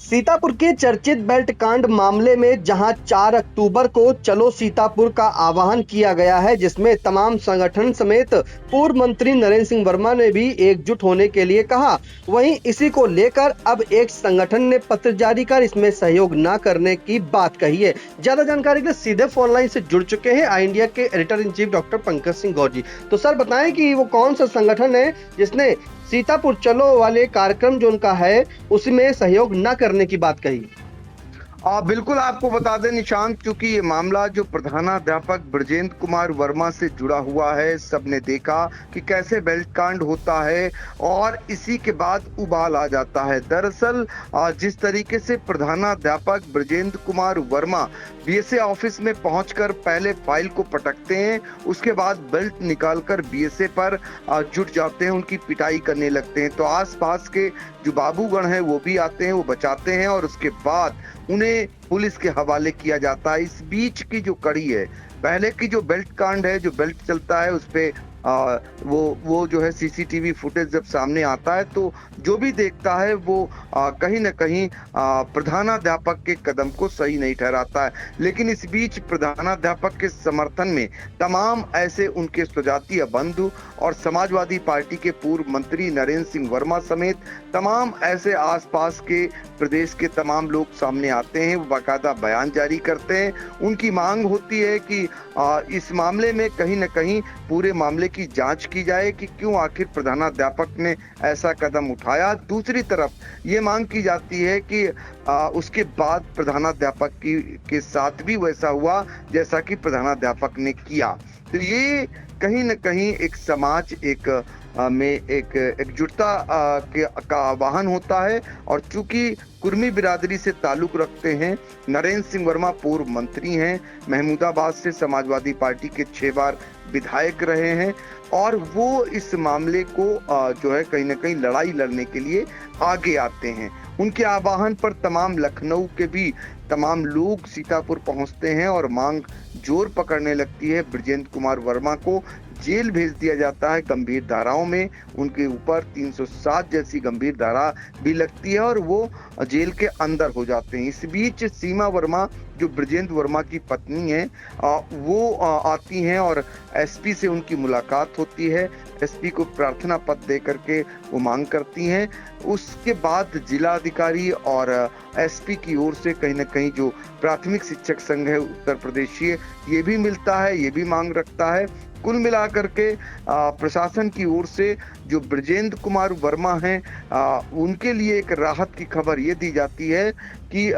सीतापुर के चर्चित बेल्ट कांड मामले में जहां 4 अक्टूबर को चलो सीतापुर का आह्वान किया गया है, जिसमें तमाम संगठन समेत पूर्व मंत्री नरेंद्र सिंह वर्मा ने भी एकजुट होने के लिए कहा। वहीं इसी को लेकर अब एक संगठन ने पत्र जारी कर इसमें सहयोग न करने की बात कही है। ज्यादा जानकारी के लिए सीधे फोन लाइन से जुड़ चुके हैं आई इंडिया के editor in chief doctor Pankaj Singh Gaur ji. तो सर बताएं कि वो कौन सा संगठन है जिसने सीतापुर चलो वाले कार्यक्रम जो उनका है उसमें सहयोग न करने की बात कही। बिल्कुल आपको बता दें निशांत, क्योंकि ये मामला जो प्रधानाध्यापक ब्रजेंद्र कुमार वर्मा से जुड़ा हुआ है, सबने देखा कि कैसे बेल्ट कांड होता है और इसी के बाद उबाल आ जाता है। दरअसल जिस तरीके से प्रधानाध्यापक ब्रजेंद्र कुमार वर्मा बीएसए ऑफिस में पहुंचकर पहले फाइल को पटकते हैं, उसके बाद बेल्ट निकालकर बीएसए पर जुट जाते हैं, उनकी पिटाई करने लगते हैं, तो आसपास के जो बाबूगण हैं वो भी आते हैं, वो बचाते हैं और उसके बाद उन्हें पुलिस के हवाले किया जाता है। इस बीच की जो कड़ी है, पहले की जो बेल्ट कांड है, जो बेल्ट चलता है उस पे वो जो है सीसीटीवी फुटेज जब सामने आता है तो जो भी देखता है वो कहीं ना कहीं प्रधानाध्यापक के कदम को सही नहीं ठहराता है। लेकिन इस बीच प्रधानाध्यापक के समर्थन में तमाम ऐसे उनके स्वजातीय बंधु और समाजवादी पार्टी के पूर्व मंत्री नरेंद्र सिंह वर्मा समेत तमाम ऐसे आसपास के प्रदेश के तमाम लोग सामने आते हैं, वो बाकायदा बयान जारी करते हैं। उनकी मांग होती है कि इस मामले में कहीं न कहीं पूरे मामले की जांच की जाए कि क्यों आखिर प्रधानाध्यापक ने ऐसा कदम उठाया। दूसरी तरफ ये मांग की जाती है कि उसके बाद प्रधानाध्यापक के साथ भी वैसा हुआ जैसा कि प्रधानाध्यापक ने किया। तो ये कहीं न कहीं एक समाज में एक एकजुटता का आह्वान होता है। और चूंकि कुर्मी बिरादरी से ताल्लुक रखते हैं, नरेंद्र सिंह वर्मा पूर्व मंत्री हैं, महमूदाबाद से समाजवादी पार्टी के 6 बार विधायक रहे हैं और वो इस मामले को जो है कहीं ना कहीं लड़ाई लड़ने के लिए आगे आते हैं। उनके आह्वान पर तमाम लखनऊ के भी तमाम लोग सीतापुर पहुंचते हैं और मांग जोर पकड़ने लगती है। ब्रजेंद्र कुमार वर्मा को जेल भेज दिया जाता है गंभीर धाराओं में, उनके ऊपर 307 जैसी गंभीर धारा भी लगती है और वो जेल के अंदर हो जाते हैं। इस बीच सीमा वर्मा जो ब्रजेंद्र वर्मा की पत्नी है वो आती हैं और एसपी से उनकी मुलाकात होती है। एसपी को प्रार्थना पत्र दे करके वो मांग करती हैं। उसके बाद जिलाधिकारी और एसपी की ओर से कहीं ना कहीं जो प्राथमिक शिक्षक संघ है उत्तर प्रदेशीय, ये भी मिलता है, ये भी मांग रखता है। कुल मिलाकर के प्रशासन की ओर से जो ब्रजेंद्र कुमार वर्मा हैं उनके लिए एक राहत की खबर ये दी जाती है कि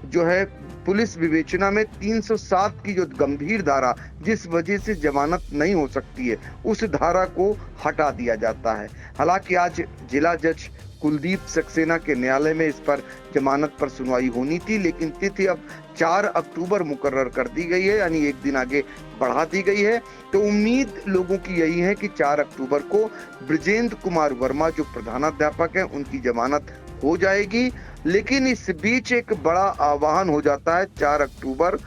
जो है पुलिस विवेचना में 307 की जो गंभीर धारा जिस वजह से जमानत नहीं हो सकती है, उस धारा को हटा दिया जाता है। हालांकि आज जिला जज कुलदीप सक्सेना के न्यायालय में इस पर जमानत पर सुनवाई होनी थी, लेकिन तिथि अब 4 अक्टूबर मुकर्रर कर दी गई है, यानी एक दिन आगे बढ़ा दी गई है। तो उम्मीद लोगों की यही है कि 4 अक्टूबर को ब्रजेंद्र कुमार वर्मा जो प्रधानाध्यापक हैं उनकी जमानत हो जाएगी। लेकिन इस बीच एक बड़ा आह्वान हो जाता है 4 अक्टूबर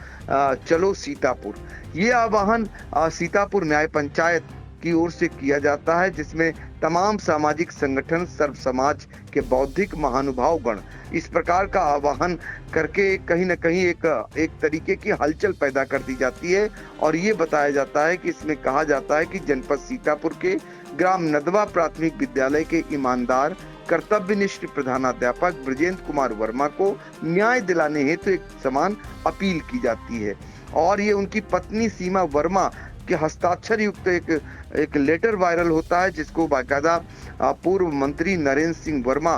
चलो सीतापुर। ये आह्वान सीतापुर न्याय पंचायत की ओर से किया जाता है, जिसमें तमाम सामाजिक संगठन, सर्व समाज के बौद्धिक महानुभाव गण इस प्रकार का आह्वान करके कहीं न कहीं एक तरीके की हलचल पैदा कर दी जाती है। और ये बताया जाता है कि इसमें कहा जाता है कि जनपद सीतापुर के ग्राम नदवा प्राथमिक विद्यालय के ईमानदार कर्तव्यनिष्ठ प्रधानाध्यापक ब्रजेंद्र कुमार वर्मा को न्याय दिलाने हेतु एक समान अपील की जाती है। और ये उनकी पत्नी सीमा वर्मा के हस्ताक्षर युक्त एक लेटर वायरल होता है, जिसको बाकायदा पूर्व मंत्री नरेंद्र सिंह वर्मा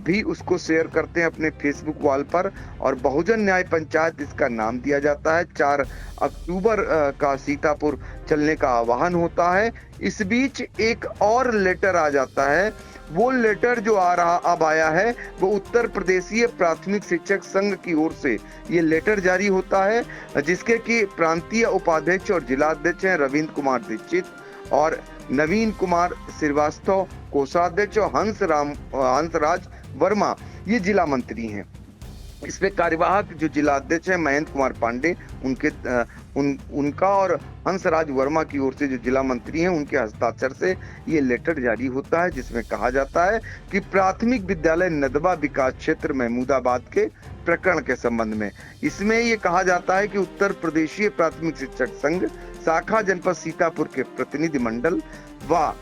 भी उसको शेयर करते हैं अपने फेसबुक वॉल पर और बहुजन न्याय पंचायत इसका नाम दिया जाता है। 4 अक्टूबर का सीतापुर चलने का आह्वान होता है। इस बीच एक और लेटर आ जाता है। वो लेटर जो अब आया है वो उत्तर प्रदेशीय प्राथमिक शिक्षक संघ की ओर से ये लेटर जारी होता है, जिसके कि प्रांतीय उपाध्यक्ष और जिलाध्यक्ष हैं रविंद्र कुमार दीक्षित और नवीन कुमार इसमें कार्यवाहक जो जिला अध्यक्ष है महेंद्र कुमार पांडे, उनका और हंसराज वर्मा की ओर से जो जिला मंत्री हैं उनके हस्ताक्षर से ये लेटर जारी होता है, जिसमें कहा जाता है कि प्राथमिक विद्यालय नदवा विकास क्षेत्र महमूदाबाद के प्रकरण के संबंध में इसमें ये कहा जाता है कि उत्तर प्रदेशीय प्राथमिक शिक्षक संघ शाखा जनपद सीतापुर के प्रतिनिधि मंडल व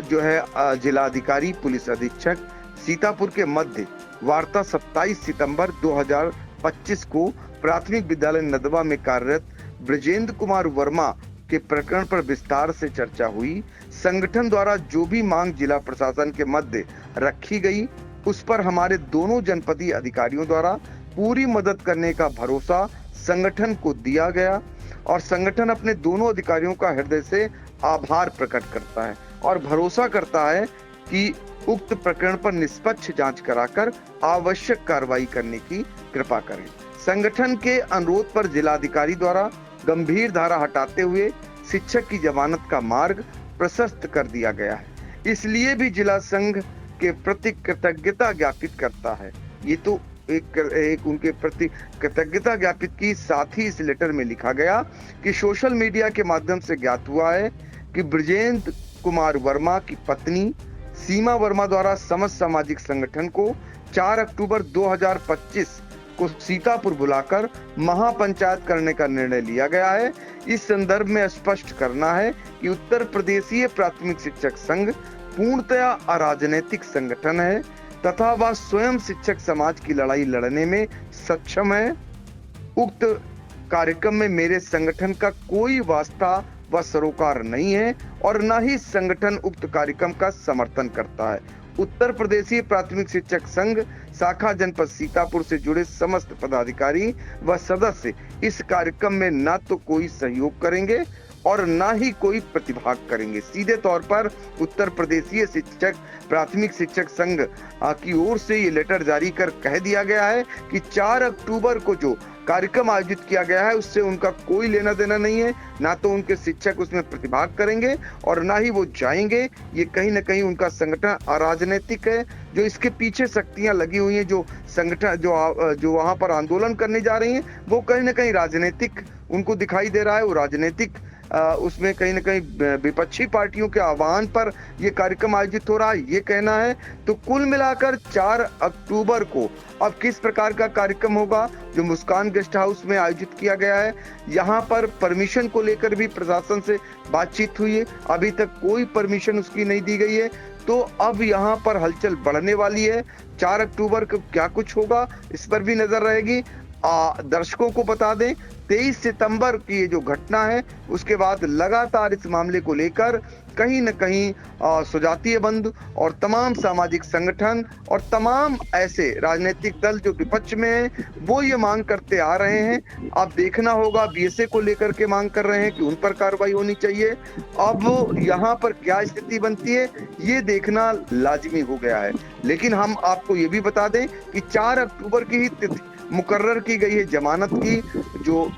जो है जिलाधिकारी पुलिस अधीक्षक सीतापुर के मध्य वार्ता 27 सितंबर 2025 को प्राथमिक विद्यालय नदवा में कार्यरत ब्रजेंद्र कुमार वर्मा के प्रकरण पर विस्तार से चर्चा हुई। संगठन द्वारा जो भी मांग जिला प्रशासन के मध्य रखी गई उस पर हमारे दोनों जनपदीय अधिकारियों द्वारा पूरी मदद करने का भरोसा संगठन को दिया गया और संगठन अपने दोनों अधिकारियों का हृदय से आभार प्रकट करता है और भरोसा करता है कि उक्त प्रकरण पर निष्पक्ष जांच कराकर आवश्यक कार्रवाई करने की कृपा करें। संगठन के अनुरोध पर जिलाधिकारी द्वारा गंभीर धारा हटाते हुए शिक्षक की जमानत का मार्ग प्रशस्त कर दिया गया है। इसलिए भी जिला संघ के प्रति कृतज्ञता ज्ञापित करता है। ये तो एक उनके प्रति कृतज्ञता ज्ञापित की। साथ ही इस लेटर में लिखा गया कि सोशल मीडिया के माध्यम से ज्ञात हुआ है कि ब्रजेंद्र कुमार वर्मा की पत्नी सीमा वर्मा द्वारा समस्त सामाजिक संगठन को 4 अक्टूबर 2025 को सीतापुर बुलाकर महापंचायत करने का निर्णय लिया गया है। इस संदर्भ में स्पष्ट करना है कि उत्तर प्रदेशीय प्राथमिक शिक्षक संघ पूर्णतया अराजनैतिक संगठन है तथा वह स्वयं शिक्षक समाज की लड़ाई लड़ने में सक्षम है। उक्त कार्यक्रम में मेरे संगठन का कोई वास्ता व सरोकार नहीं है और न ही संगठन उक्त कार्यक्रम का समर्थन करता है। उत्तर प्रदेशीय प्राथमिक शिक्षक संघ शाखा जनपद सीतापुर से जुड़े समस्त पदाधिकारी व सदस्य इस कार्यक्रम में न तो कोई सहयोग करेंगे और न ही कोई प्रतिभाग करेंगे। सीधे तौर पर उत्तर प्रदेशीय शिक्षक प्राथमिक शिक्षक संघ की ओर से ये लेटर जारी कर कह दिया गया है कि 4 अक्टूबर को जो कार्यक्रम आयोजित किया गया है उससे उनका कोई लेना देना नहीं है, ना तो उनके शिक्षक उसमें प्रतिभाग करेंगे और ना ही वो जाएंगे। ये कहीं ना कहीं उनका संगठन अराजनैतिक है। जो इसके पीछे शक्तियां लगी हुई हैं, जो संगठन जो वहां पर आंदोलन करने जा रही हैं, वो कहीं ना कहीं राजनीतिक उनको दिखाई दे रहा है। वो राजनीतिक उसमें कहीं ना कहीं विपक्षी पार्टियों के आह्वान पर यह कार्यक्रम आयोजित हो रहा है, ये कहना है। तो कुल मिलाकर 4 अक्टूबर को अब किस प्रकार का कार्यक्रम होगा जो मुस्कान गेस्ट हाउस में आयोजित किया गया है, यहाँ पर परमिशन को लेकर भी प्रशासन से बातचीत हुई है। अभी तक कोई परमिशन उसकी नहीं दी गई है, तो अब यहाँ पर हलचल बढ़ने वाली है। 4 अक्टूबर को क्या कुछ होगा इस पर भी नजर रहेगी। दर्शकों को बता दें 23 सितंबर की ये जो घटना है उसके बाद लगातार इस मामले को लेकर कहीं न कहीं सुजातीय बंधु और तमाम सामाजिक संगठन और तमाम ऐसे राजनीतिक दल जो विपक्ष में हैं वो ये मांग करते आ रहे हैं। अब देखना होगा, बीएसए को लेकर के मांग कर रहे हैं कि उन पर कार्रवाई होनी चाहिए। अब यहाँ पर क्या स्थिति बनती है ये देखना लाजिमी हो गया है। लेकिन हम आपको ये भी बता दें कि 4 अक्टूबर की ही तिथि मुकर्रर की गई है जमानत की, जो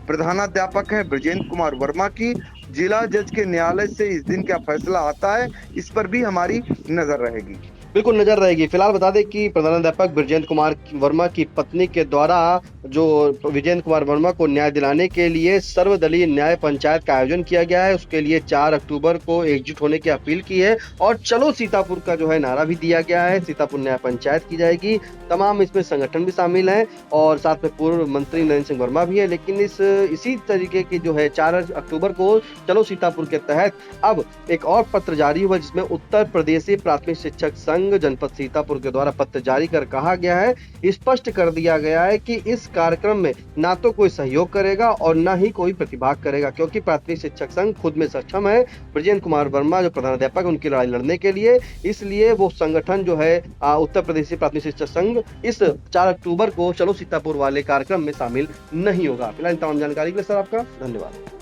प्रधानाध्यापक हैं ब्रजेंद्र कुमार वर्मा की। जिला जज के न्यायालय से इस दिन क्या फैसला आता है इस पर भी हमारी नजर रहेगी। बिल्कुल नजर रहेगी। फिलहाल बता दें कि प्रधानाध्यापक ब्रजेंद्र कुमार वर्मा की पत्नी के द्वारा जो विजेंद्र कुमार वर्मा को न्याय दिलाने के लिए सर्वदलीय न्याय पंचायत का आयोजन किया गया है। उसके लिए 4 अक्टूबर को एकजुट होने की अपील की है और चलो सीतापुर का जो है नारा भी दिया गया है। सीतापुर न्याय पंचायत की जाएगी। तमाम इसमें संगठन भी शामिल हैं और साथ में पूर्व मंत्री नरेंद्र सिंह वर्मा भी है। लेकिन इसी तरीके की जो है 4 अक्टूबर को चलो सीतापुर के तहत अब एक और पत्र जारी हुआ जिसमें उत्तर प्रदेशीय प्राथमिक शिक्षक संघ जनपद सीतापुर के द्वारा पत्र जारी कर कहा गया है, स्पष्ट कर दिया गया है कि इस कार्यक्रम में ना तो कोई सहयोग करेगा और ना ही कोई प्रतिभाग करेगा, क्योंकि प्राथमिक शिक्षक संघ खुद में सक्षम है। ब्रजेंद्र कुमार वर्मा जो प्रधानाध्यापक उनकी लड़ाई लड़ने के लिए, इसलिए वो संगठन जो है उत्तर प्रदेश प्राथमिक शिक्षक संघ इस 4 अक्टूबर को चलो सीतापुर वाले कार्यक्रम में शामिल नहीं होगा। फिलहाल तमाम जानकारी के लिए सर आपका धन्यवाद।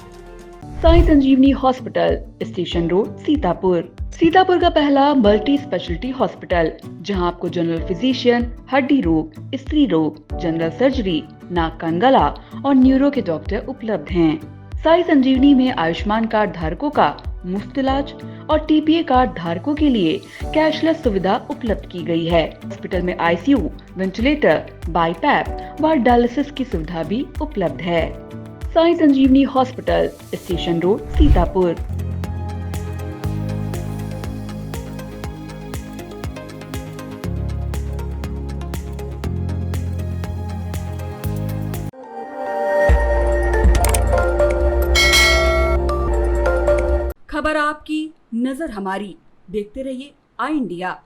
Sai Sanjeevani hospital, station road, Sitapur. Sitapur का पहला मल्टी स्पेशलिटी हॉस्पिटल जहां आपको जनरल फिजिशियन, हड्डी रोग, स्त्री रोग, जनरल सर्जरी, नाक कान गला और न्यूरो के डॉक्टर उपलब्ध हैं। साई संजीवनी में आयुष्मान कार्ड धारकों का मुफ्त इलाज और टीपीए कार्ड धारकों के लिए कैशलेस सुविधा उपलब्ध की गई है। हॉस्पिटल में आईसीयू, वेंटिलेटर, बाईपैप व डायलिसिस की सुविधा भी उपलब्ध है। Sai Sanjeevani hospital, station road, Sitapur. खबर आपकी, नजर हमारी। देखते रहिए आई इंडिया।